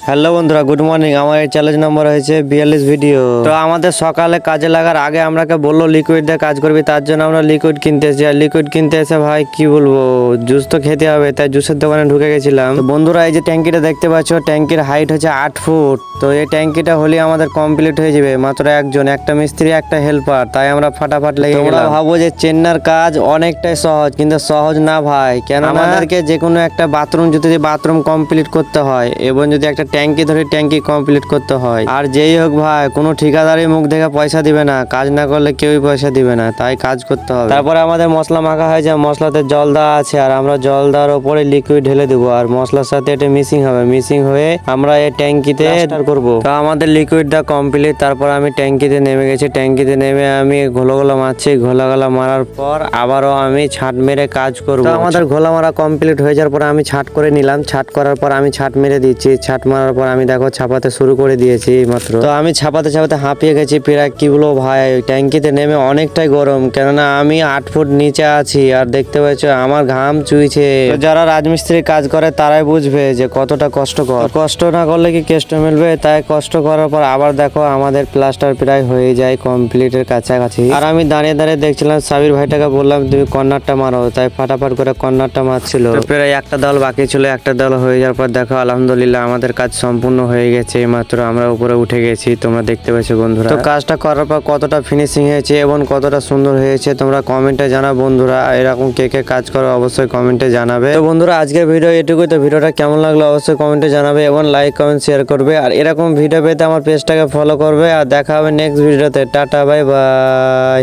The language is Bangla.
হ্যালো বন্ধুরা, গুড মর্নিং। আমার এই চ্যালেঞ্জ নম্বর হয়েছে 42 ভিডিও। তো আমাদের সকালে কাজে লাগার আগে আমরাকে বললো লিকুইড দিয়ে কাজ করবি, তার জন্য আমরা লিকুইড কিনতে এসেছি। আর লিকুইড কিনতে এসে ভাই কি বলবো, জুস তো খেতে হবে, তাই জুসের দোকানে ঢুকে গেছিলাম। তো বন্ধুরা, এই যে ট্যাঙ্কিটা দেখতে পাচ্ছ, ট্যাঙ্কির হাইট হচ্ছে 8 ফুট। তো এই ট্যাঙ্কিটা হলে আমাদের কমপ্লিট হয়ে যাবে। মাত্র একজন, একটা মিস্ত্রি, একটা হেল্পার, তাই আমরা ফাটাফাট লেগে গেলাম। ভাবো যে চেন্নার কাজ অনেকটাই সহজ, কিন্তু সহজ না ভাই। কেন আমাদেরকে যে কোনো একটা বাথরুম যদি বাথরুম কমপ্লিট করতে হয়, এবং যদি একটা ট্যাঙ্কি ধরে ট্যাঙ্কি কমপ্লিট করতে হয়, আর যেই হোক ভাই, কোনো ঠিকাদারই মুখ দেখে পয়সা দিবে না। কাজ না করলে কেউই পয়সা দিবে না, তাই কাজ করতে হবে। তারপরে আমাদের মশলা মাখা হয়েছে, মশলাতে জল দেওয়া আছে, আর আমরা জল দেওয়ার উপরে লিকুইড ঢেলে দেবো, আর মশলার সাথে এটা মিক্সিং হবে। মিক্সিং হয়ে আমরা এই ট্যাঙ্কিতে করবো। তো আমাদের লিকুইড দা কমপ্লিট। তারপর আমি ট্যাঙ্কিতে নেমে গেছি। ট্যাঙ্কিতে নেমে আমি ঘোলা মারছি। ঘোলা মারার পর আবারও আমি ছাট মেরে কাজ করবো। তো আমাদের ঘোলা মারা কমপ্লিট হয়ে যাওয়ার পর আমি ছাট করে নিলাম। ছাট করার পর আমি ছাট মেরে দিচ্ছি। ছাট মারার পর আমি দেখো ছাপাতে শুরু করে দিয়েছি মাত্র। তো আমি ছাপাতে হাঁপিয়ে গেছি প্রায়। কি বলবো ভাই, ট্যাঙ্কিতে নেমে অনেকটাই গরম, কেননা আমি 8 ফুট নিচে আছি, আর দেখতে পাচ্ছ আমার ঘাম চুইছে। যারা রাজমিস্ত্রি কাজ করে তারাই বুঝবে যে কতটা কষ্টকর। কষ্ট না করলে কি কেষ্ট মিলবে? তাই কষ্ট করার পর আবার দেখো আমাদের প্লাস্টার প্রায় হয়ে যায় কমপ্লিটের কাছাকাছি। আর আমি দাঁড়িয়ে দেখছিলাম, সাবির ভাইটাকে বললাম তুমি কর্নারটা মারো, তাই ফাটাফাট করে কর্নারটা মারছিল। প্রায় একটা দল বাকি ছিল। একটা দল হয়ে যাওয়ার পর দেখো আলহামদুলিল্লাহ আমাদের কাজ সম্পূর্ণ হয়ে গেছে। মাত্র আমরা উপরে উঠে গেছি, তোমরা দেখতে পাচ্ছ বন্ধুরা। তো কাজটা করার পর কতটা ফিনিশিং হয়েছে এবং কতটা সুন্দর হয়েছে তোমরা কমেন্টে জানাও বন্ধুরা। এরকম কে কে কাজ করো অবশ্যই কমেন্টে জানাবে। তো বন্ধুরা, আজকের ভিডিও এটুকুই। তো ভিডিওটা কেমন লাগলো অবশ্যই কমেন্টে জানাবে, এবং লাইক কমেন্ট শেয়ার করবে। আর এরকম ভিডিও পেতে আমার পেজটাকে ফলো করবে। আর দেখা হবে নেক্সট ভিডিওতে। Tata, bye bye.